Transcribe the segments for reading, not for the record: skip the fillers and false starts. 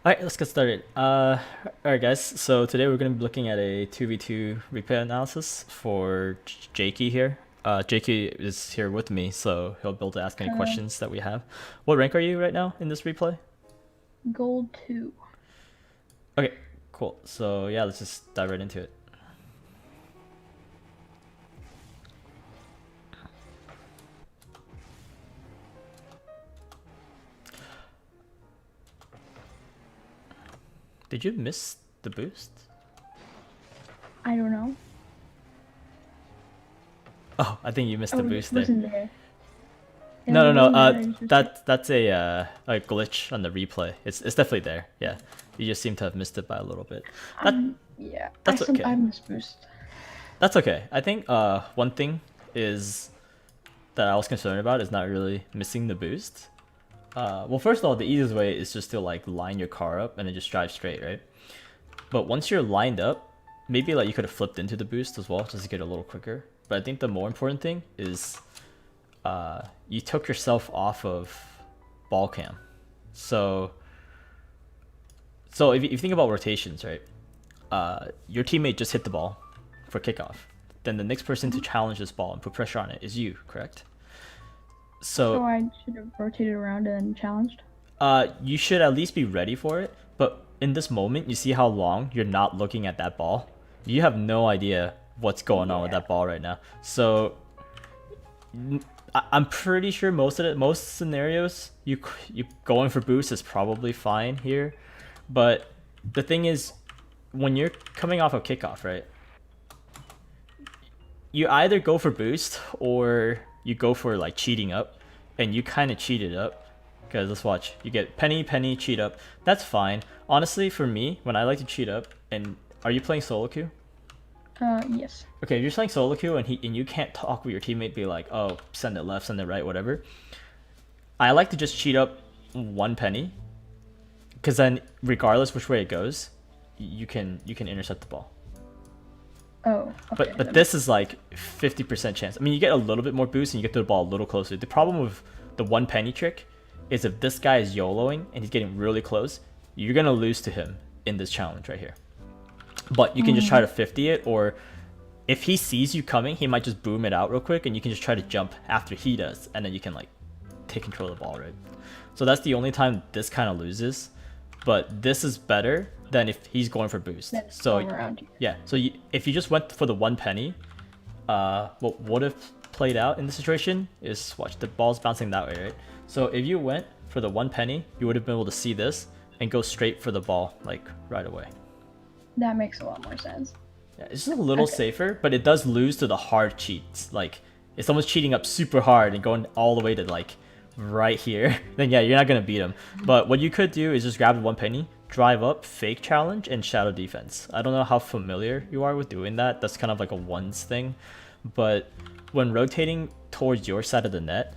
Alright, let's get started. Alright guys, so today we're going to be looking at a 2v2 replay analysis for Jakey here. Jakey is here with me, so he'll be able to ask any Uh, questions that we have. What rank are you right now in this replay? Gold 2. Okay, cool. So yeah, let's just dive right into it. Did you miss the boost? I don't know. Oh, I think you missed the Oh, it boost there. wasn't there. It No, no, no. wasn't there. It's just That's a glitch on the replay. It's definitely there. Yeah, you just seem to have missed it by a little bit. That yeah. that's okay. I missed boost. That's okay. I think one thing is that I was concerned about is not really missing the boost. Well, first of all, the easiest way is just to like line your car up and then just drive straight, right? But once you're lined up, maybe like you could have flipped into the boost as well, just to get a little quicker. But I think the more important thing is you took yourself off of ball cam. So if you think about rotations, right? Your teammate just hit the ball for kickoff. Then the next person to challenge this ball and put pressure on it is you, correct? So So I should have rotated around and then challenged. you should at least be ready for it. But in this moment, you see how long you're not looking at that ball. You have no idea what's going on with Yeah. that ball right now. So I'm pretty sure most scenarios, you going for boost is probably fine here. But the thing is, when you're coming off of kickoff, right? You either go for boost or you go for like cheating up, and you kind of cheated up. Because let's watch. You get penny, penny, cheat up. That's fine. Honestly, for me, when I like to cheat up, and are you playing solo queue? Yes. Okay, if you're playing solo queue and you can't talk with your teammate, be like, oh, send it left, send it right, whatever. I like to just cheat up one penny, because then regardless which way it goes, you can intercept the ball. Oh, okay. But this is like 50% chance. I mean, you get a little bit more boost and you get to the ball a little closer. The problem with the one penny trick is if this guy is YOLOing and he's getting really close, you're gonna lose to him in this challenge right here. But you can just try to 50 it, or if he sees you coming, he might just boom it out real quick, and you can just try to jump after he does, and then you can like take control of the ball, right? So that's the only time this kind of loses. But this is better than if he's going for boost. Then it's So all around you. yeah, so if you just went for the one penny, what would have played out in this situation is, watch, the ball's bouncing that way, right? So if you went for the one penny, you would have been able to see this and go straight for the ball like right away. That makes a lot more sense. Yeah, it's just a little Okay. safer, but it does lose to the hard cheats. Like if someone's cheating up super hard and going all the way to like right here, then yeah, you're not gonna beat them. But what you could do is just grab the one penny, drive up, fake challenge, and shadow defense. I don't know how familiar you are with doing that. That's kind of like a ones thing. But when rotating towards your side of the net,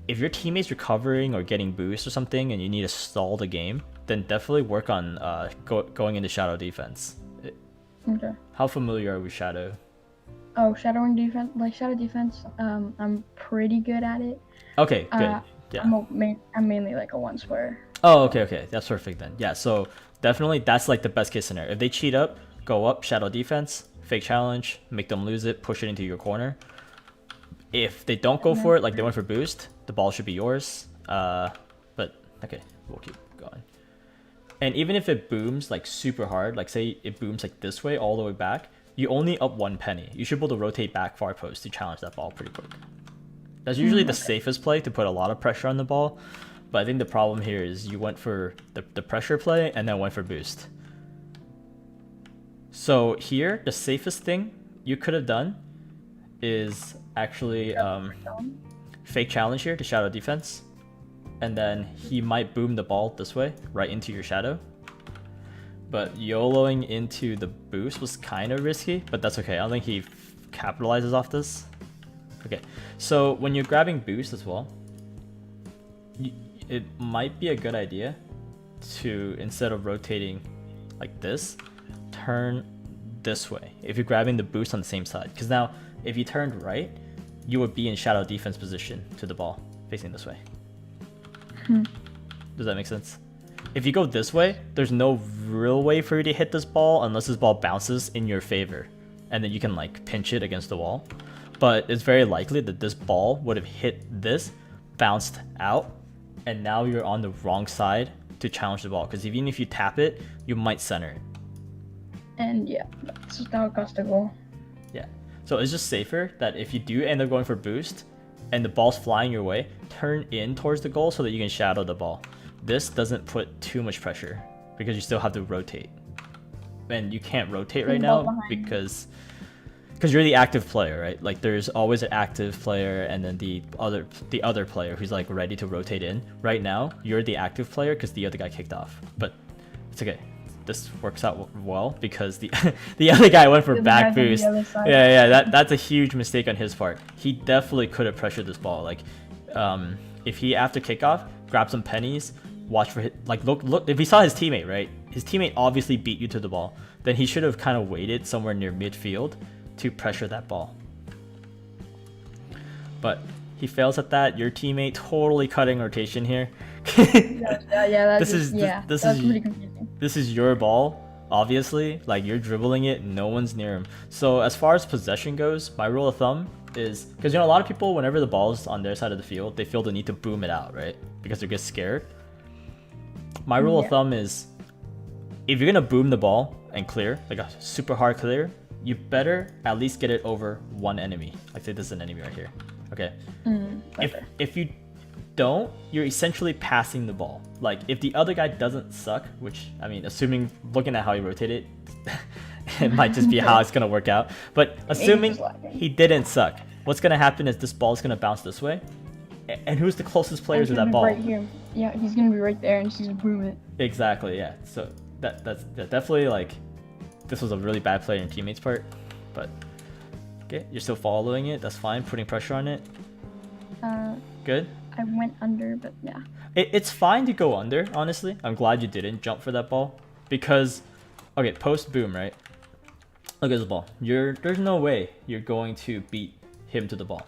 if your teammate's recovering or getting boost or something and you need to stall the game, then definitely work on going into shadow defense. Okay. How familiar are we shadow? Oh, shadow defense. I'm pretty good at it. Okay, good. Uh, Yeah. I'm mainly like a one square. Oh, okay, okay. That's perfect then. Yeah, so definitely that's like the best case scenario. If they cheat up, go up, shadow defense, fake challenge, make them lose it, push it into your corner. If they don't go for it, like they went for boost, the ball should be yours. But okay, we'll keep going. And even if it booms like super hard, like say it booms like this way all the way back, you only up one penny. You should be able to rotate back far post to challenge that ball pretty quick. That's usually the safest play to put a lot of pressure on the ball. But I think the problem here is you went for the pressure play and then went for boost. So here, the safest thing you could have done is actually fake challenge here to shadow defense. And then he might boom the ball this way, right into your shadow. But YOLOing into the boost was kind of risky, but that's okay. I don't think he capitalizes off this. Okay, so when you're grabbing boost as well, it might be a good idea to, instead of rotating like this, turn this way if you're grabbing the boost on the same side. Because now, if you turned right, you would be in shadow defense position to the ball, facing this way. Does that make sense? if you go this way, there's no real way for you to hit this ball unless this ball bounces in your favor, and then you can like pinch it against the wall. But it's very likely that this ball would have hit this, bounced out, and now you're on the wrong side to challenge the ball, because even if you tap it, you might center it. And yeah, that's just how it got to goal. Yeah, so it's just safer that if you do end up going for boost and the ball's flying your way, turn in towards the goal so that you can shadow the ball. This doesn't put too much pressure because you still have to rotate, and you can't rotate right now because you're the active player, right? Like there's always an active player and then the other player who's like ready to rotate in. Right now, you're the active player because the other guy kicked off, but it's okay. This works out well because the the other guy went for back boost. Yeah, that's a huge mistake on his part. He definitely could have pressured this ball. Like, if he after kickoff grabbed some pennies, watch for hit. Like look, if he saw his teammate, right? His teammate obviously beat you to the ball. Then he should have kind of waited somewhere near midfield to pressure that ball. But he fails at that. Your teammate totally cutting rotation here. This is pretty confusing. This is your ball, obviously. Like you're dribbling it, no one's near him. So as far as possession goes, my rule of thumb is, because you know a lot of people, whenever the ball's on their side of the field, they feel the need to boom it out, right? Because they get scared. My rule of thumb is, if you're gonna boom the ball and clear, like a super hard clear, you better at least get it over one enemy. Like say this is an enemy right here. Okay. If you don't, you're essentially passing the ball. Like if the other guy doesn't suck, which I mean, assuming looking at how he rotated, it might just be how it's gonna work out. But assuming he didn't suck, what's gonna happen is this ball is gonna bounce this way. And who's the closest player to that ball? Right here. Yeah, he's gonna be right there, and she's gonna boom it. Exactly. Yeah. So that's definitely like, this was a really bad play on your teammate's part, but okay, you're still following it. That's fine. Putting pressure on it. Good. I went under, but yeah. It's fine to go under, honestly. I'm glad you didn't jump for that ball because, okay, post boom, right? Look at this ball. There's no way you're going to beat him to the ball.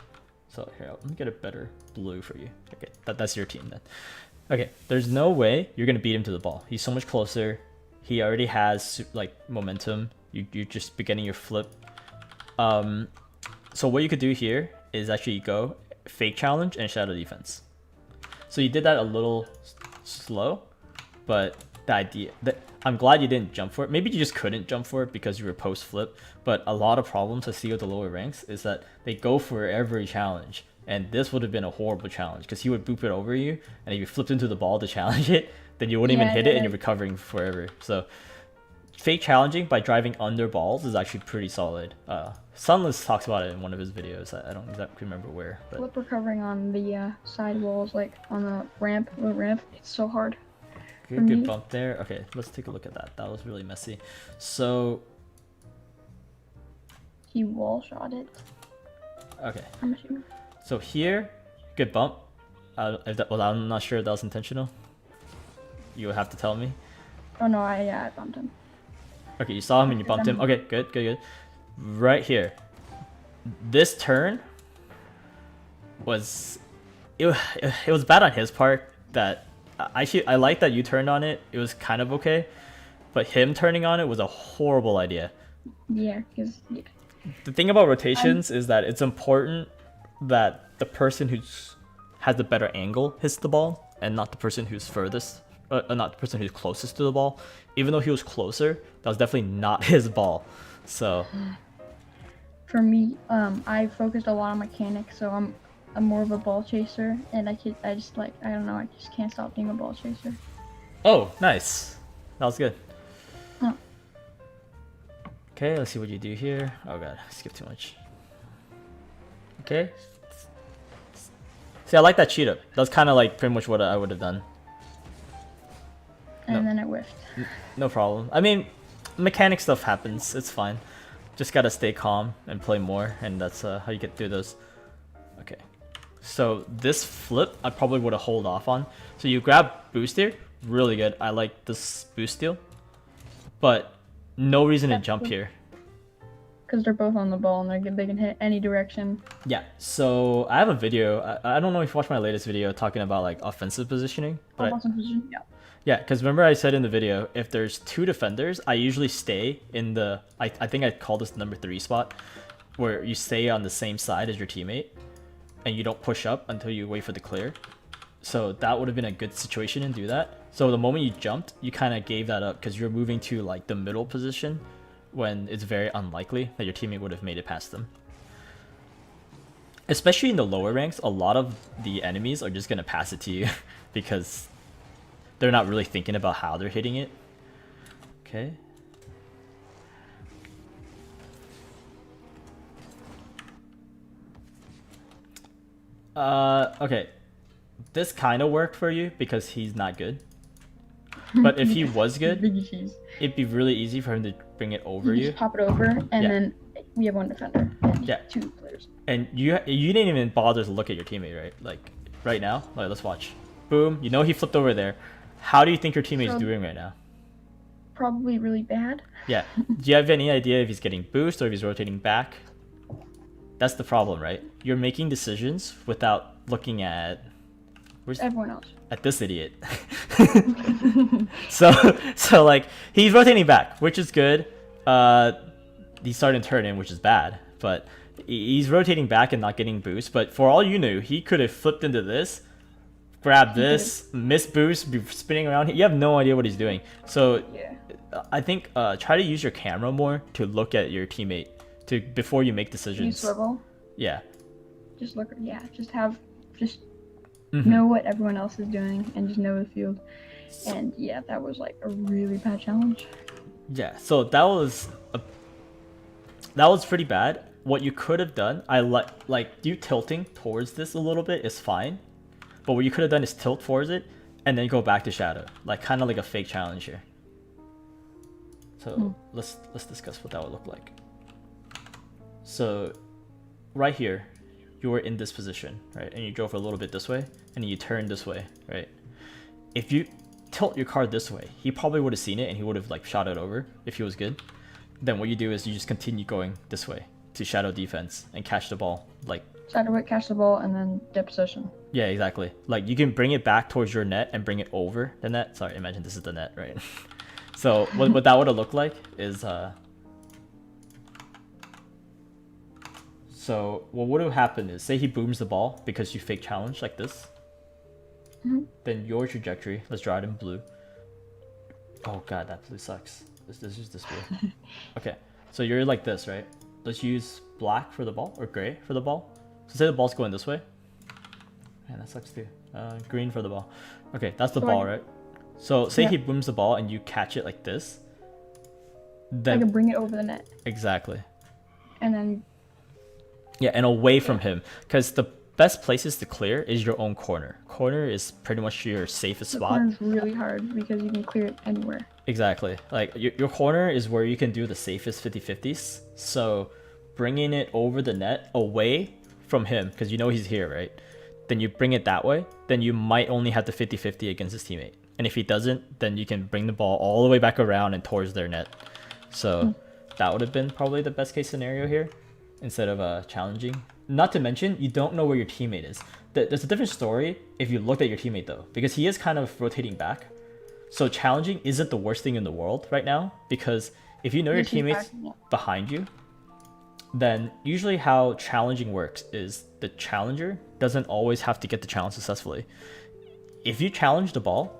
So here, let me get a better blue for you. Okay, that's your team then. Okay, there's no way you're gonna beat him to the ball. He's so much closer. He already has like momentum. You're just beginning your flip. So what you could do here is actually go fake challenge and shadow defense. So you did that a little slow, but the idea that I'm glad you didn't jump for it. Maybe you just couldn't jump for it because you were post flip. But a lot of problems I see with the lower ranks is that they go for every challenge. And this would have been a horrible challenge because he would boop it over you, and if you flipped into the ball to challenge it, then you wouldn't even hit it, and you're recovering forever. So fake challenging by driving under balls is actually pretty solid. Sunless talks about it in one of his videos. I don't exactly remember where. But flip recovering on the side walls, like on the ramp, it's so hard. Good bump there. Okay, let's take a look at that. That was really messy. So he wall shot it. Okay. I'm assuming. So here, good bump. I'm not sure if that was intentional. You would have to tell me. Oh no, I bumped him. Okay, you saw him and you bumped him. Okay, good. Right here, this turn was it was bad on his part. That I like that you turned on it. It was kind of okay, but him turning on it was a horrible idea. Yeah, because the thing about rotations is that it's important that the person who has the better angle hits the ball, and not the person who's furthest, not the person who's closest to the ball. Even though he was closer, that was definitely not his ball. So for me, I focused a lot on mechanics, so I'm more of a ball chaser, and I just can't stop being a ball chaser. Oh, nice. That was good. Huh. Okay, let's see what you do here. Oh god, I skipped too much. Okay. See, I like that cheat up. That's kind of like pretty much what I would have done. And then I whiffed. No problem. I mean, mechanic stuff happens. It's fine. Just gotta stay calm and play more, and that's how you get through those. Okay. So this flip, I probably would have hold off on. So you grab boost here, really good. I like this boost steal, but no reason to jump here. Because they're both on the ball and they can hit any direction. Yeah, so I have a video. I don't know if you watched my latest video talking about like offensive positioning. But offensive position, yeah. Yeah, because remember I said in the video, if there's 2 defenders, I usually stay in the, I think I call this number 3 spot, where you stay on the same side as your teammate, and you don't push up until you wait for the clear. So that would have been a good situation to do that. So the moment you jumped, you kind of gave that up because you're moving to like the middle position when it's very unlikely that your teammate would have made it past them. Especially in the lower ranks, a lot of the enemies are just going to pass it to you because they're not really thinking about how they're hitting it. Okay. Okay. This kind of worked for you because he's not good. But if he was good, it'd be really easy for him to bring it over you. Just pop it over, and then we have 1 defender and 2 players. And you didn't even bother to look at your teammate, right? Like right now, like let's watch. Boom. You know he flipped over there. How do you think your teammate's doing right now? Probably really bad. Yeah. Do you have any idea if he's getting boost or if he's rotating back? That's the problem, right? You're making decisions without looking at everyone else. At this idiot. so like he's rotating back, which is good. He's starting to turn in, which is bad. But he's rotating back and not getting boost. But for all you knew, he could have flipped into this, grabbed this, missed boost, be spinning around. You have no idea what he's doing. So yeah. I think try to use your camera more to look at your teammate before you make decisions. You swivel. Yeah. Just look. Yeah. Just know what everyone else is doing and just know the field. And yeah, that was like a really bad challenge. Yeah. So that was pretty bad. What you could have done, I like you tilting towards this a little bit is fine, but what you could have done is tilt towards it and then go back to shadow, like kind of like a fake challenge here. So let's discuss what that would look like. So right here, you were in this position, right? And you drove a little bit this way, and then you turn this way, right? If you tilt your car this way, he probably would have seen it and he would have like shot it over if he was good. Then what you do is you just continue going this way to shadow defense and catch the ball, like shadow it, catch the ball, and then dip position. Yeah, exactly. Like you can bring it back towards your net and bring it over the net. Sorry, imagine this is the net, right? So what that would have looked like is so what would have happened is, say he booms the ball because you fake challenge like this. Then your trajectory, let's draw it in blue. Oh god, that blue sucks. This is this blue. Okay, so you're like this, right? Let's use black for the ball or gray for the ball. So say the ball's going this way. Man, that sucks too. Green for the ball. Okay, that's the ball, right? So say he booms the ball and you catch it like this. Then I can bring it over the net. Exactly. And then yeah, and away from him, because the best places to clear is your own corner. Corner is pretty much your safest spot. Corner's really hard because you can clear it anywhere. Exactly. Like your corner is where you can do the safest 50-50s. So bringing it over the net away from him, because you know he's here, right? Then you bring it that way, then you might only have the 50-50 against his teammate. And if he doesn't, then you can bring the ball all the way back around and towards their net. So that would have been probably the best case scenario here, instead of challenging. Not to mention, you don't know where your teammate is. There's a different story if you looked at your teammate though, because he is kind of rotating back. So challenging isn't the worst thing in the world right now, because if you know your teammate's behind you, then usually how challenging works is the challenger doesn't always have to get the challenge successfully. If you challenge the ball,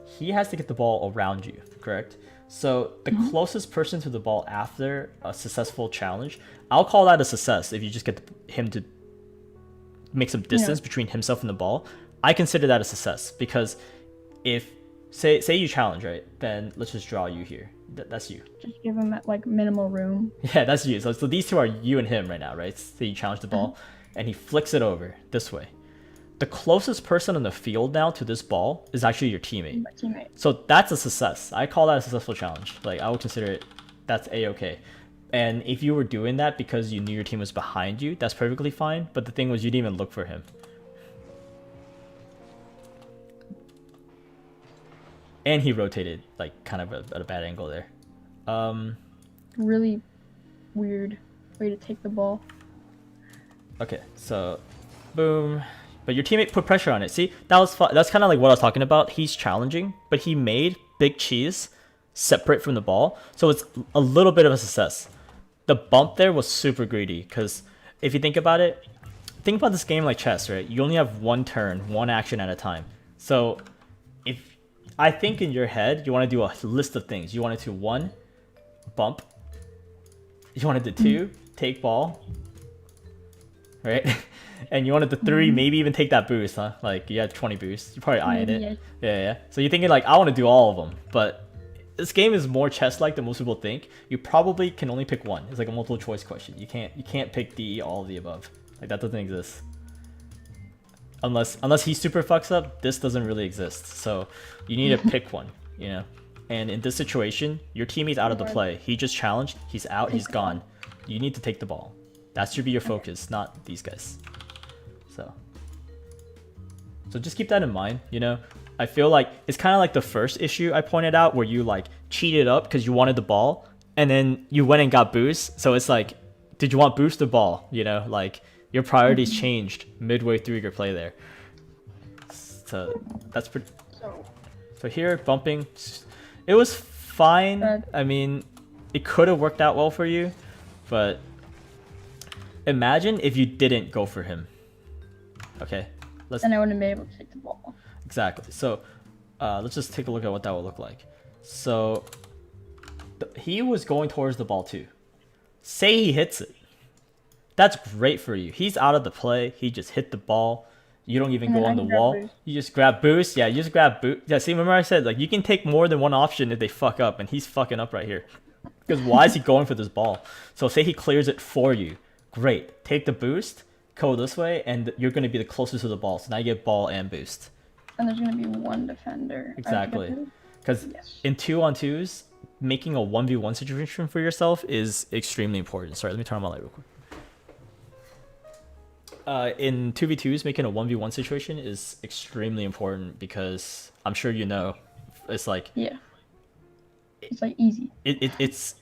he has to get the ball around you, correct? So the closest person to the ball after a successful challenge, I'll call that a success if you just get him to make some distance between himself and the ball. I consider that a success, because if say you challenge, right, then let's just draw you here. That's you. Just give him like minimal room. Yeah, that's you. So these two are you and him right now, right? So you challenge the ball and he flicks it over this way. The closest person on the field now to this ball is actually your teammate. My teammate. So that's a success. I call that a successful challenge. Like I would consider it, that's a-okay. And if you were doing that because you knew your team was behind you, that's perfectly fine. But the thing was, you didn't even look for him. And he rotated like kind of at a bad angle there. Really weird way to take the ball. Okay, so boom. But your teammate put pressure on it. See, that was fun. That's kind of like what I was talking about. He's challenging, but he made big cheese separate from the ball, so it's a little bit of a success. The bump there was super greedy because if you think about it, think about this game like chess, right? You only have one turn, one action at a time. So if I think in your head you want to do a list of things. You wanted to 1, bump. You wanted to 2, take ball, right? And you wanted the 3, maybe even take that boost, huh? Like you had 20 boosts. You're probably eyeing it. Yeah. So you're thinking like, I want to do all of them, but this game is more chess-like than most people think. You probably can only pick one. It's like a multiple choice question. You can't pick D, all of the above. Like that doesn't exist. Unless he super fucks up, this doesn't really exist. So you need to pick one, you know. And in this situation, your teammate's out of the play. He just challenged. He's out. He's gone. You need to take the ball. That should be your focus, not these guys. So just keep that in mind, you know. I feel like it's kind of like the first issue I pointed out where you like cheated up because you wanted the ball and then you went and got boost. So it's like, did you want boost or ball? You know, like your priorities changed midway through your play there. So that's pretty. So here, bumping, it was fine. I mean, it could have worked out well for you, but imagine if you didn't go for him. Okay, then I wouldn't be able to take the ball. Exactly. So let's just take a look at what that would look like. So he was going towards the ball too. Say he hits it. That's great for you. He's out of the play. He just hit the ball. You don't even go on the wall. Boost. You just grab boost. Yeah, you just grab boost. Yeah, see, remember I said, like, you can take more than one option if they fuck up, and he's fucking up right here. Because why is he going for this ball? So say he clears it for you. Great. Take the boost, go this way, and you're going to be the closest to the ball. So now you get ball and boost. And there's going to be one defender. Exactly. Because in 2-on-2s, making a 1v1 situation for yourself is extremely important. Sorry, let me turn on my light real quick. In 2v2s, making a 1v1 situation is extremely important because I'm sure you know, it's like... Yeah. It's like easy. It's...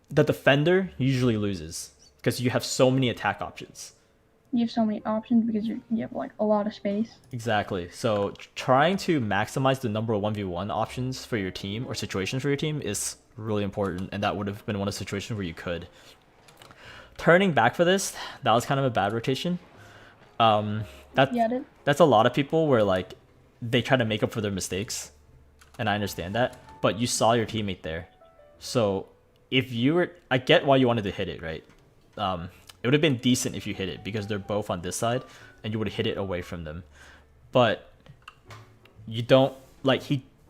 The defender usually loses because you have so many attack options. You have so many options because you have like a lot of space. Exactly. So trying to maximize the number of 1v1 options for your team or situations for your team is really important, and that would have been one of the situations where you could. Turning back for this, that was kind of a bad rotation. That's a lot of people where like they try to make up for their mistakes, and I understand that, but you saw your teammate there. So if you were, I get why you wanted to hit it, right? It would have been decent if you hit it because they're both on this side and you would have hit it away from them. But you don't, like,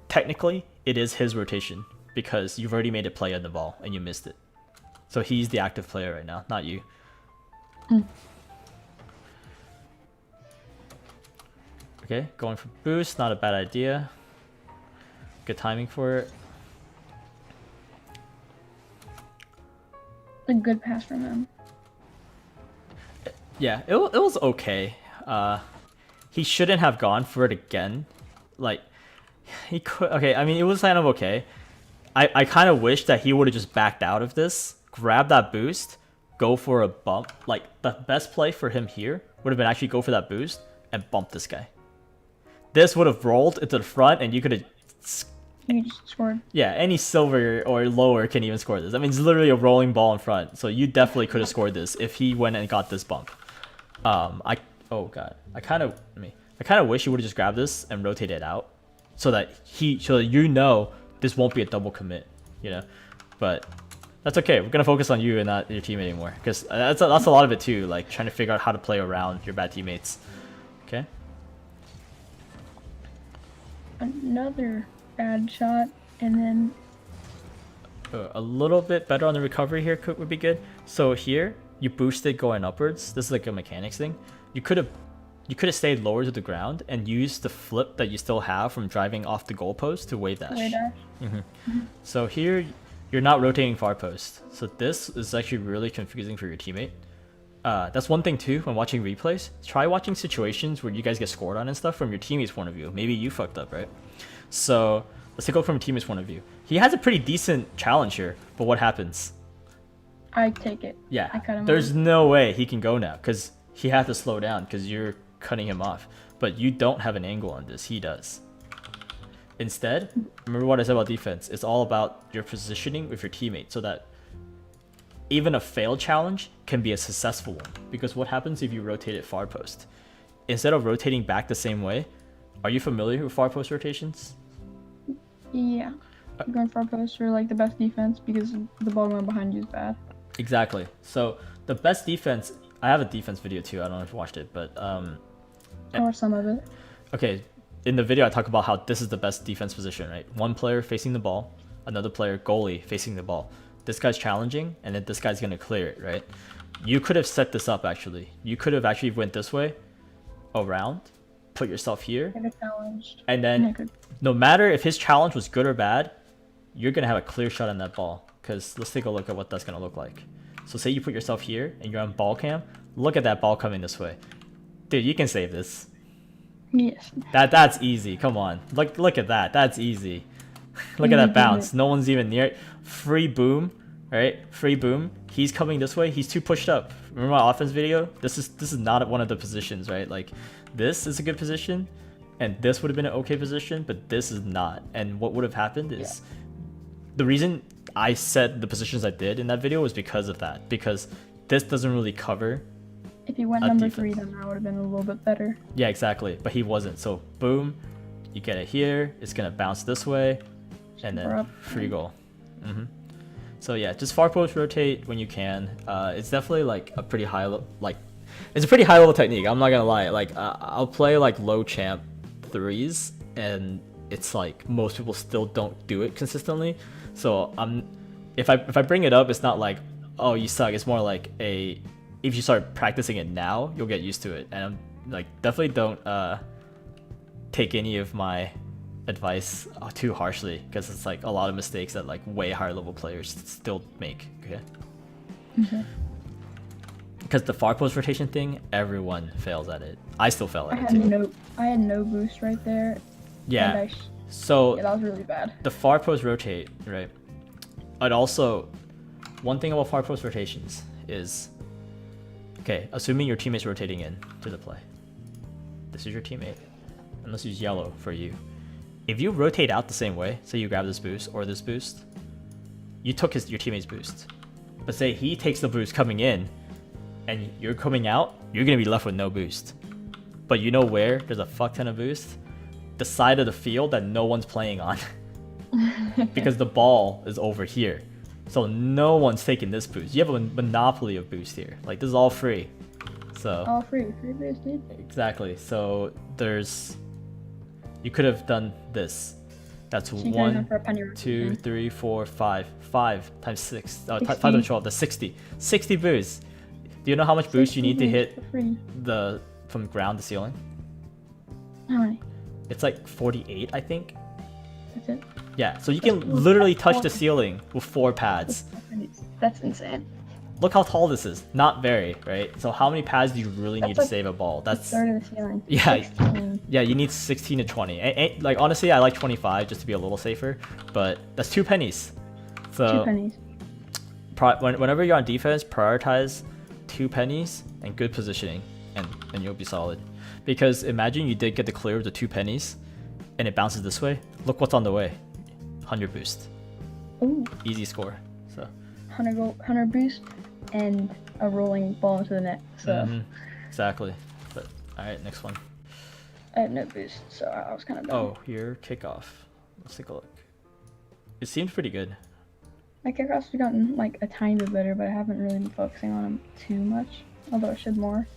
technically it is his rotation because you've already made a play on the ball and you missed it. So he's the active player right now, not you. Okay, going for boost, not a bad idea. Good timing for it. A good pass from him. Yeah, it was okay. He shouldn't have gone for it again. Like, he could... Okay, I mean, it was kind of okay. I kind of wish that he would have just backed out of this, grab that boost, go for a bump. Like, the best play for him here would have been actually go for that boost and bump this guy. This would have rolled into the front, and you could have... You just scored. Yeah, any silver or lower can even score this. I mean, it's literally a rolling ball in front, so you definitely could have scored this if he went and got this bump. Oh god, I kind of wish you would have just grabbed this and rotated it out, so that you know this won't be a double commit, you know. But that's okay. We're gonna focus on you and not your teammate anymore, because that's a lot of it too. Like trying to figure out how to play around your bad teammates. Okay. Another bad shot, and then a little bit better on the recovery here would be good. So here you boosted going upwards. This is like a mechanics thing. You could have stayed lower to the ground and used the flip that you still have from driving off the goalpost to wave dash. So here you're not rotating far post. So this is actually really confusing for your teammate. That's one thing too when watching replays. Try watching situations where you guys get scored on and stuff from your teammate's point of view. Maybe you fucked up, right? So let's take a look from a teammate's point of view. He has a pretty decent challenge here, but what happens? I take it. Yeah, there's no way he can go now because he had to slow down because you're cutting him off. But you don't have an angle on this. He does. Instead, remember what I said about defense. It's all about your positioning with your teammate so that even a failed challenge can be a successful one. Because what happens if you rotate it far post? Instead of rotating back the same way, are you familiar with far post rotations? Yeah. Going far post are like the best defense because the ball going behind you is bad. Exactly. So the best defense, I have a defense video too. I don't know if you watched it, but Or some of it. okay. In the video, I talk about how this is the best defense position, right? One player facing the ball, another player, goalie, facing the ball. This guy's challenging, and then this guy's gonna clear it, right? You could have set this up actually. You could have actually went this way, around, put yourself here, and then no matter if his challenge was good or bad, you're gonna have a clear shot on that ball. Cause let's take a look at what that's gonna look like. So say you put yourself here and you're on ball cam. Look at that ball coming this way, dude. You can save this. Yes. That's easy. Come on, look at that. That's easy. Look at that bounce. No one's even near it. Free boom, right? Free boom. He's coming this way. He's too pushed up. Remember my offense video? This is not one of the positions, right? Like this is a good position, and this would have been an okay position, but this is not. And what would have happened is the reason I said the positions I did in that video was because of that. Because this doesn't really cover. If he went number 3, then that would have been a little bit better. Yeah, exactly. But he wasn't. So boom, you get it here. It's gonna bounce this way, and then free goal. So yeah, just far post rotate when you can. It's definitely like a pretty high it's a pretty high level technique. I'm not gonna lie. Like I'll play like low champ 3s, and it's like most people still don't do it consistently. So if I bring it up, it's not like, oh, you suck. It's more like if you start practicing it now, you'll get used to it. And I'm like, definitely don't take any of my advice too harshly, because it's like a lot of mistakes that like way higher level players still make. Okay. Because the far post rotation thing, everyone fails at it. I still fail at it too. I had no boost right there. Yeah. So that was really bad. The far post rotate, right? I'd also, one thing about far post rotations is, okay, assuming your teammate's rotating in to the play. This is your teammate, and let's use yellow for you. If you rotate out the same way, say you grab this boost or this boost, you took your teammate's boost. But say he takes the boost coming in, and you're coming out, you're gonna be left with no boost. But you know where there's a fuck ton of boost? The side of the field that no one's playing on. Because the ball is over here. So no one's taking this boost. You have a monopoly of boost here. Like this is all free. So all free boost, dude. Exactly. So you could have done this. That's so 1, 2, 3, 4, 5. 5 times 6. 5 times 12. That's 60. 60 boosts. Do you know how much boost you need to hit from ground to ceiling? How many? It's like 48, I think. That's it? Yeah, so you can literally touch the ceiling with 4 pads. That's insane. Look how tall this is. Not very, right? So how many pads do you really need to save a ball? That's third of the ceiling. Yeah, 16. Yeah, you need 16 to 20. Like honestly, I like 25 just to be a little safer, but that's 2 pennies. So 2 pennies. Whenever you're on defense, prioritize 2 pennies and good positioning, and you'll be solid. Because imagine you did get the clear of the 2 pennies, and it bounces this way. Look what's on the way. 100 boost. Ooh. Easy score. So 100 boost and a rolling ball into the net. So exactly. But all right, next one. I had no boost, so I was kind of dumb. Oh, here kickoff. Let's take a look. It seems pretty good. My kickoffs have gotten like a tiny bit better, but I haven't really been focusing on them too much. Although I should more.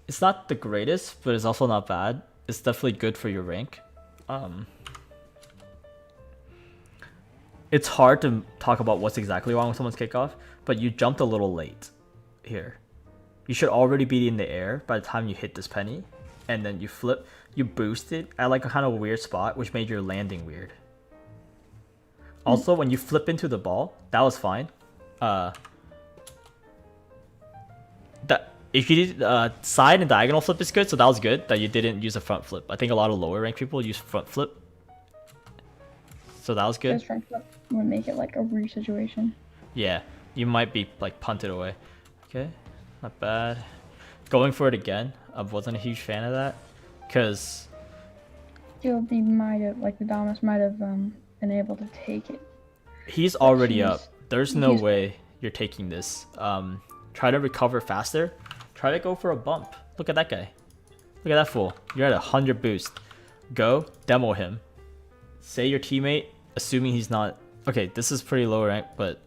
It's not the greatest, but it's also not bad. It's definitely good for your rank. It's hard to talk about what's exactly wrong with someone's kickoff, but you jumped a little late here. You should already be in the air by the time you hit this penny, and then you flip, you boost it at like a kind of weird spot, which made your landing weird. Also, when you flip into the ball, that was fine. If you did side and diagonal flip is good, so that was good that you didn't use a front flip. I think a lot of lower rank people use front flip. So that was good. Just trying to make it like a re situation. Yeah, you might be like punted away. Okay, not bad. Going for it again. I wasn't a huge fan of that because They might have, like the Domus might have been able to take it. he's already up. Jeez. There's no way you're taking this. Try to recover faster. Try to go for a bump. Look at that guy. Look at that fool. You're at 100 boost. Go demo him. Say your teammate, assuming he's not. Okay, this is pretty low rank, but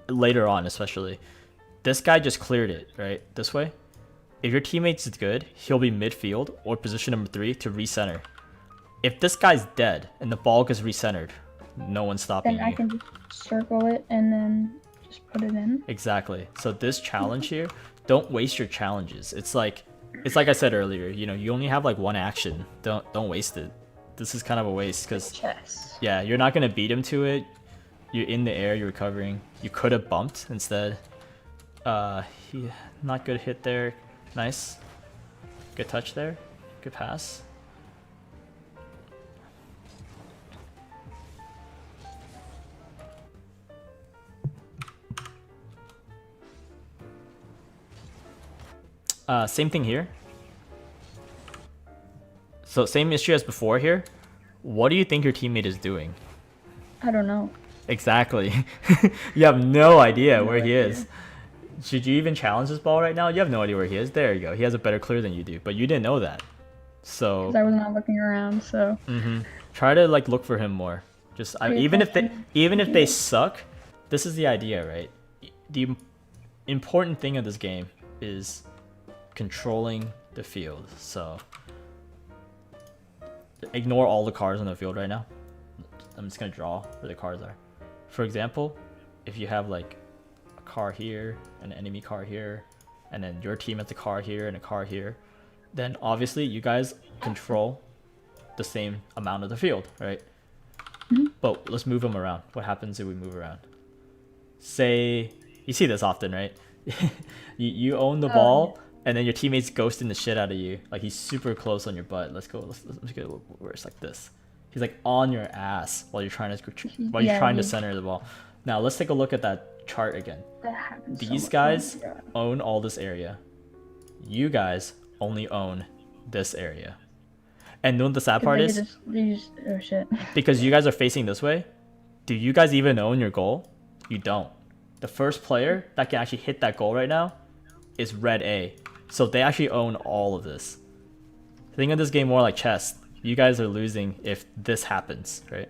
later on, especially, this guy just cleared it right this way. If your teammate's good, he'll be midfield or position number 3 to recenter. If this guy's dead and the ball gets recentered, no one's stopping Then I you. can just circle it and then just put it in. Exactly. So this challenge here, don't waste your challenges. It's like I said earlier. You know, you only have like one action. Don't waste it. This is kind of a waste because Chess. yeah, you're not gonna beat him to it. You're in the air. You're recovering. You could have bumped instead. He not good hit there. Nice. Good touch there. Good pass. Same thing here. So same issue as before here. What do you think your teammate is doing? I don't know. Exactly. You have no idea where he is. Should you even challenge this ball right now? You have no idea where he is. There you go. He has a better clear than you do, but you didn't know that. So Because I was not looking around, so. try to like look for him more. Just even if they Yeah. suck, this is the idea, right? The important thing of this game is controlling the field. So ignore all the cars on the field right now. I'm just gonna draw where the cars are. For example, if you have like a car here, an enemy car here, and then your team has a car here and a car here, then obviously you guys control the same amount of the field, right? But let's move them around. What happens if we move around? Say, you see this often, right? you own the ball, and then your teammate's ghosting the shit out of you. Like he's super close on your butt. Let's go. Let's go where it's like this. He's like on your ass while you're trying to center the ball. Now let's take a look at that chart again. That happens. so These much. guys Oh my God. own all this area. You guys only own this area. And know what the sad part is? Oh shit. Because you guys are facing this way, do you guys even own your goal? You don't. The first player that can actually hit that goal right now is Red A. So they actually own all of this. Think of this game more like chess. You guys are losing if this happens, right?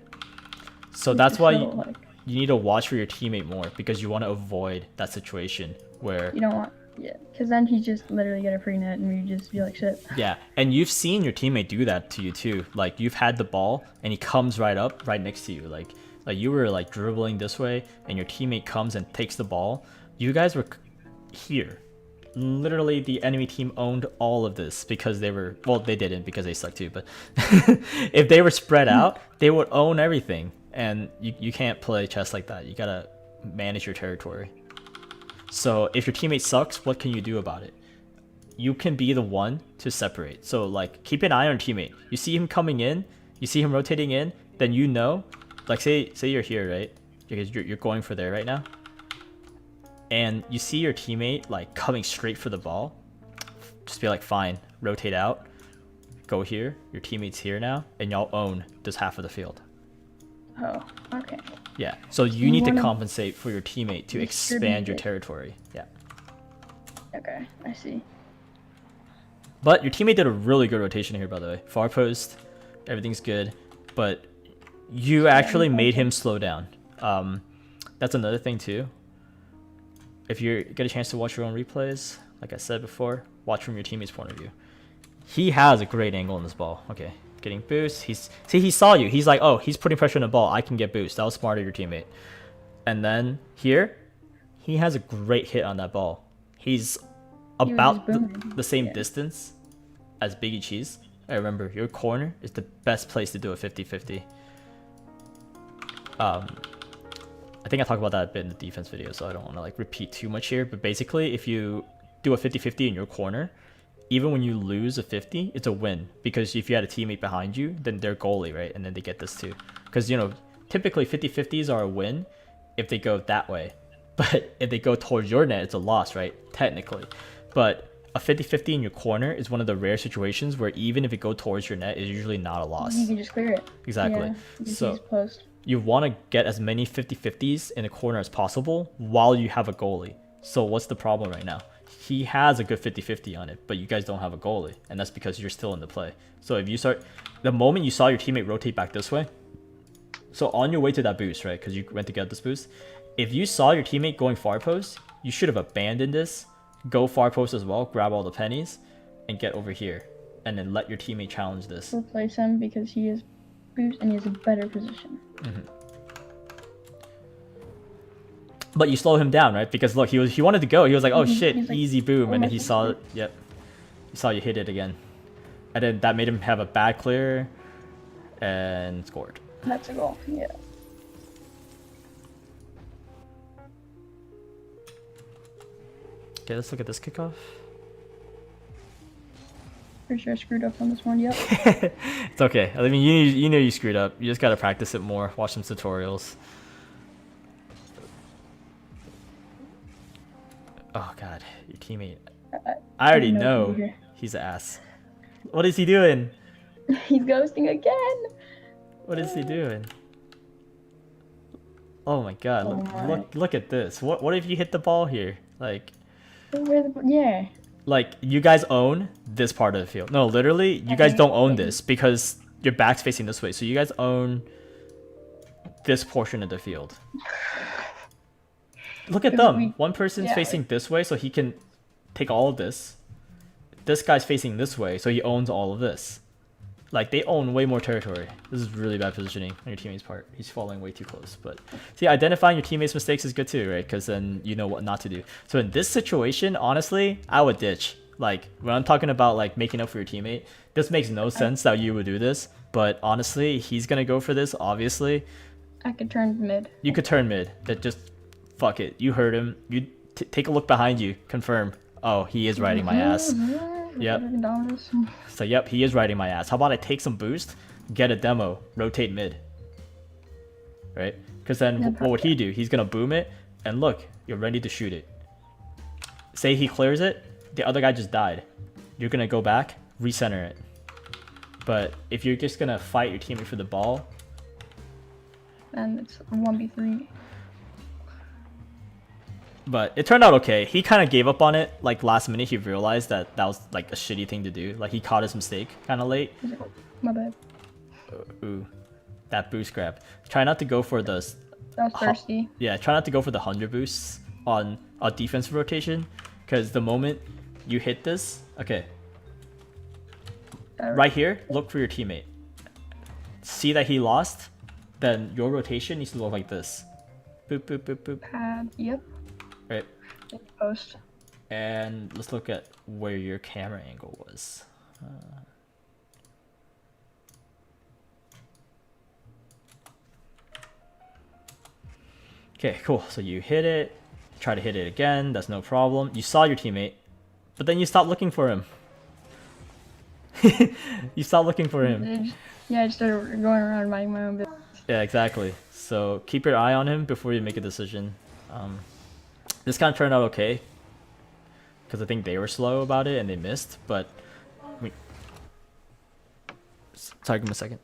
So that's why you need to watch for your teammate more, because you want to avoid that situation where You don't want, yeah, because then he just literally get a free net and you just be like shit. yeah, and you've seen your teammate do that to you too. Like you've had the ball and he comes right up, right next to you. Like you were like dribbling this way, and your teammate comes and takes the ball. You guys were here. Literally, the enemy team owned all of this because they were, well, they didn't because they suck too. But if they were spread out, they would own everything. And you can't play chess like that. You gotta manage your territory. So if your teammate sucks, what can you do about it? You can be the one to separate. So like keep an eye on your teammate. You see him coming in, you see him rotating in, then you know, like say you're here, right? Because you're going for there right now. And you see your teammate like coming straight for the ball. Just be like, fine, rotate out, go here. Your teammate's here now, and y'all own this half of the field. Oh, okay. Yeah. So you You need to wanna compensate for your teammate to expand your distribute it. territory. Yeah. Okay, I see. But your teammate did a really good rotation here, by the way. Far post, everything's good. But you actually made him slow down. That's another thing too. If you get a chance to watch your own replays, like I said before, watch from your teammate's point of view. He has a great angle in this ball. Okay, getting boost. He saw you. He's like, oh, he's putting pressure on the ball. I can get boost. That was smart of your teammate. And then here, he has a great hit on that ball. He's about booming. the same Yeah. distance as Biggie Cheese. I remember your corner is the best place to do a 50-50. I think I talked about that a bit in the defense video, so I don't want to like repeat too much here. But basically, if you do a 50-50 in your corner, even when you lose a 50, it's a win, because if you had a teammate behind you, then they're goalie, right? And then they get this too. Because, you know, typically 50-50s are a win if they go that way. But if they go towards your net, it's a loss, right? Technically. But a 50-50 in your corner is one of the rare situations where even if it go towards your net, it's usually not a loss. You can just clear it. Exactly. Yeah, So post. you want to get as many 50-50s in the corner as possible while you have a goalie. So what's the problem right now? He has a good 50-50 on it, but you guys don't have a goalie, and that's because you're still in the play. So if you start, the moment you saw your teammate rotate back this way, so on your way to that boost, right, because you went to get this boost, if you saw your teammate going far post, you should have abandoned this, go far post as well, grab all the pennies, and get over here, and then let your teammate challenge this. Replace him because he is boost and he has a better position. But you slow him down, right? Because look, he wanted to go. He was like, "Oh shit, He's like, easy boom," "Oh, and my then he saw it. Yep, he saw you hit it again, and then that made him have a bad clear, and scored. That's a goal. Yeah. Okay, let's look at this kickoff. Pretty sure I screwed up on this one. Yep. It's okay. I mean, you know you screwed up. You just gotta practice it more. Watch some tutorials. Oh god, your teammate. I already know he's an ass. What is he doing? He's ghosting again. What is he doing? Oh my god, Oh my. look at this. What if you hit the ball here? Like Yeah. like you guys own this part of the field. No, literally, you guys don't own this because your back's facing this way. So you guys own this portion of the field. Look at them. One person's facing this way, so he can take all of this. This guy's facing this way, so he owns all of this. Like, they own way more territory. This is really bad positioning on your teammate's part. He's falling way too close. But see, identifying your teammate's mistakes is good too, right? Because then you know what not to do. So in this situation, honestly, I would ditch. Like, when I'm talking about like making up for your teammate, this makes no sense that you would do this. But honestly, he's gonna go for this. Obviously, I could turn mid. you could turn mid. That just fuck it. You heard him. You take a look behind you. Confirm. Oh, he is riding my ass. Yep. So yep, he is riding my ass. How about I take some boost, get a demo, rotate mid. Right? Because then what would he do? He's gonna boom it, and look, you're ready to shoot it. Say he clears it, the other guy just died. You're gonna go back, recenter it. But if you're just gonna fight your teammate for the ball, and it's 1v3. but it turned out okay. He kind of gave up on it. Like last minute, he realized that that was like a shitty thing to do. Like he caught his mistake kind of late. My bad. Ooh, that boost grab. Try not to go for the. That was thirsty. Yeah, try not to go for the 100 boosts on a defensive rotation, because the moment you hit this, okay. Right here, look for your teammate. See that he lost, then your rotation needs to look like this. Boop boop boop boop. Pad. Yep. Right. Post. And let's look at where your camera angle was. Okay, cool. So you hit it, try to hit it again, that's no problem. You saw your teammate, but then you stopped looking for him. You stopped looking for him. Yeah, I just started going around minding my own business. Yeah, exactly. So keep your eye on him before you make a decision. This kind of turned out okay, because I think they were slow about it and they missed, but sorry, give me a second.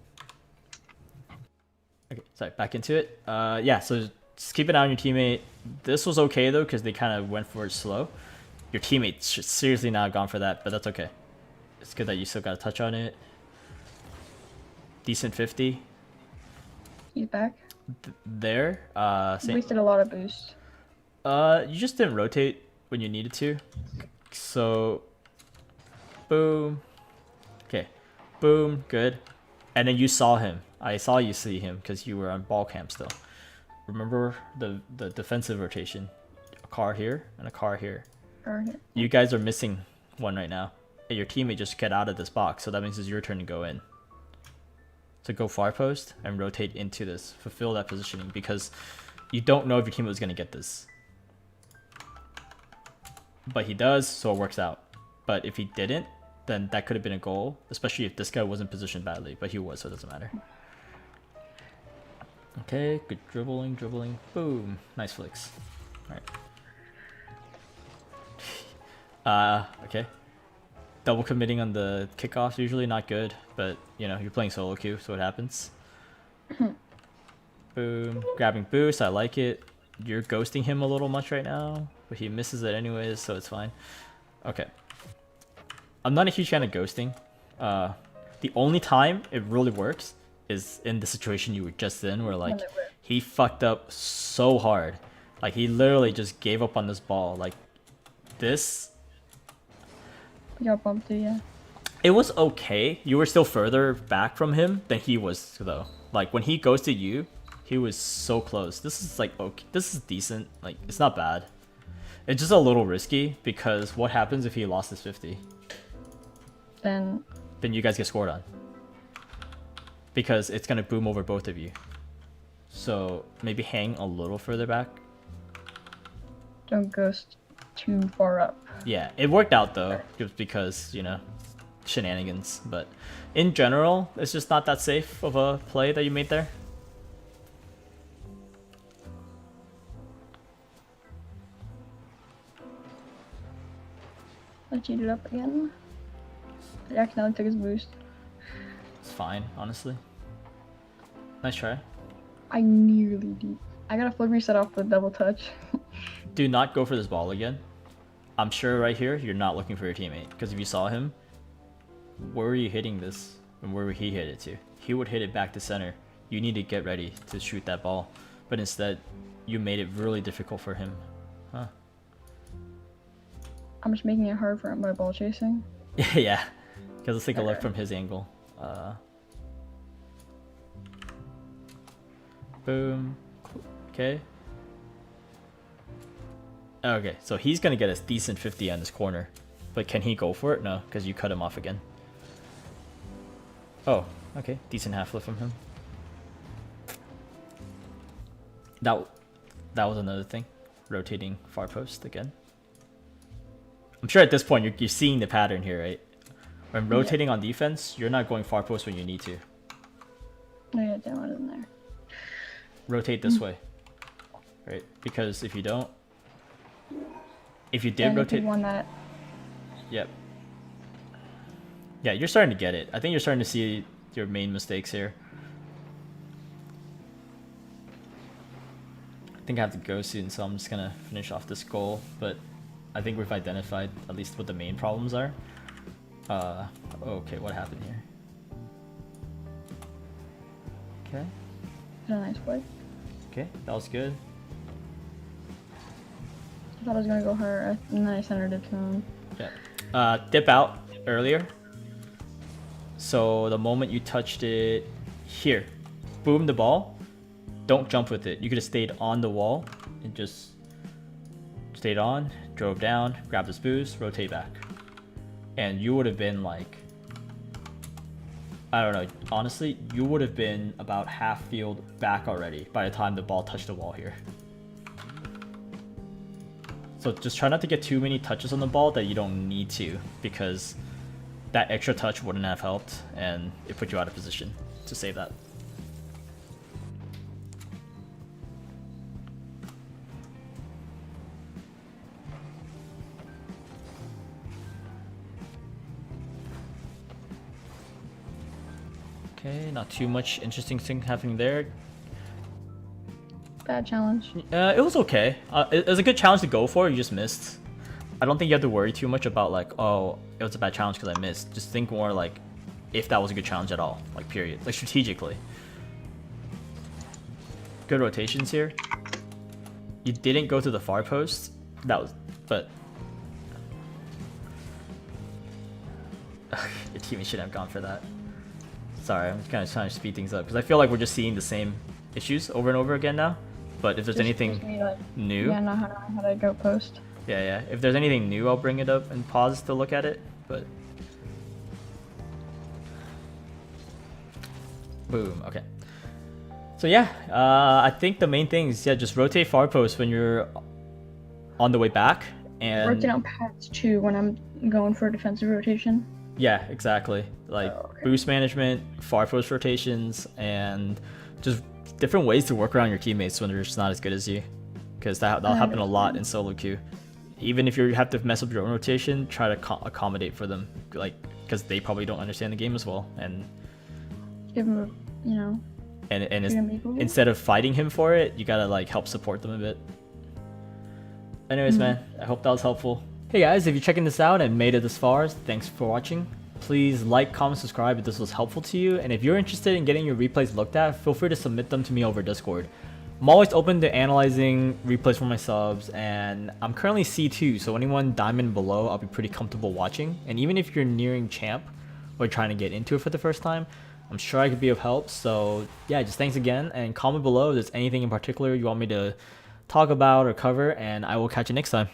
Okay, sorry, back into it. Yeah, so just keep an eye on your teammate. This was okay though, because they kind of went for it slow. Your teammate should seriously not have gone for that, but that's okay. It's good that you still got a touch on it. Decent 50. He's back. There. Wasted a lot of boost. You just didn't rotate when you needed to. So, boom. Okay, boom, good. And then you saw him. I saw you see him because you were on ball cam still. Remember the defensive rotation? A car here and a car here. You guys are missing one right now. And your teammate just get out of this box, so that means it's your turn to go in. So go far post and rotate into this. Fulfill that positioning, because you don't know if your teammate was going to get this. But he does, so it works out. But if he didn't, then that could have been a goal, especially if this guy wasn't positioned badly. But he was, so it doesn't matter. Okay, good dribbling, dribbling. Boom. Nice flicks. Alright. Okay. Double committing on the kickoffs usually not good, but you know, you're playing solo queue, so it happens. Boom. Grabbing boost, I like it. You're ghosting him a little much right now, but he misses it anyways, so it's fine. Okay. I'm not a huge fan of ghosting. The only time it really works is in the situation you were just in, where like he fucked up so hard. Like he literally just gave up on this ball. Like this. You got bumped too, yeah. It was okay. You were still further back from him than he was though. Like when he ghosted you, he was so close. This is like okay. This is decent. Like it's not bad. It's just a little risky because what happens if he lost his 50? Then you guys get scored on. Because it's gonna boom over both of you. So maybe hang a little further back. don't ghost too far up. Yeah, it worked out though, just because, you know, shenanigans. But in general, it's just not that safe of a play that you made there. I cheated up again. I accidentally took his boost. It's fine, honestly. Nice try. I nearly did. I got a flip reset off the double touch. Do not go for this ball again. I'm sure right here, you're not looking for your teammate. Because if you saw him, where were you hitting this? And where would he hit it to? He would hit it back to center. You need to get ready to shoot that ball. But instead, you made it really difficult for him. Huh. I'm just making it hard for him by ball chasing. Yeah. Because let's take a look from his angle. Boom. Okay. Okay, so he's gonna get a decent 50 on this corner. But can he go for it? No, because you cut him off again. Oh, okay. Decent half flip from him. That was another thing. Rotating far post again. I'm sure at this point you're seeing the pattern here, right? When rotating on defense, you're not going far post when you need to. Oh yeah, that one isn't there. Rotate this way, right? Because if you don't, if you did rotate, won that. Yep. Yeah, you're starting to get it. I think you're starting to see your main mistakes here. I think I have to go soon, so I'm just gonna finish off this goal. But I think we've identified at least what the main problems are. Okay, what happened here? Okay. That's a nice play. Okay, that was good. I thought I was gonna go higher, and then I centered it to him. Yeah. Dip out earlier. So the moment you touched it here, boom the ball. Don't jump with it. You could have stayed on the wall and just stayed on, drove down, grabbed this boost, rotate back. And you would have been like, I don't know, honestly, you would have been about half field back already by the time the ball touched the wall here. So just try not to get too many touches on the ball that you don't need to, because that extra touch wouldn't have helped and it put you out of position to save that. Okay, not too much interesting thing happening there. Bad challenge. It was okay. It was a good challenge to go for. You just missed. I don't think you have to worry too much about like, oh, it was a bad challenge because I missed. Just think more like, if that was a good challenge at all, like period, like strategically. Good rotations here. You didn't go to the far post. That was, but your teammate should have gone for that. Sorry, I'm kind of trying to speed things up because I feel like we're just seeing the same issues over and over again now. But if there's anything new, yeah, know how to go post. Yeah. If there's anything new, I'll bring it up and pause to look at it. But boom. Okay. So yeah, I think the main thing is just rotate far post when you're on the way back and rotate on pads too when I'm going for a defensive rotation. Yeah, exactly. Like boost management, far post rotations, and just different ways to work around your teammates when they're just not as good as you, because that'll happen a lot in solo queue. Even if you have to mess up your own rotation, try to accommodate for them, like because they probably don't understand the game as well, and Give him, you know. and treat him equally. instead of fighting him for it, you gotta like help support them a bit. Anyways, man, I hope that was helpful. Hey guys, if you're checking this out and made it this far, thanks for watching. Please like, comment, subscribe if this was helpful to you, and if you're interested in getting your replays looked at, feel free to submit them to me over Discord. I'm always open to analyzing replays for my subs, and I'm currently C2, so anyone diamond below, I'll be pretty comfortable watching. And even if you're nearing champ or trying to get into it for the first time, I'm sure I could be of help. So yeah, just thanks again, and comment below if there's anything in particular you want me to talk about or cover, and I will catch you next time.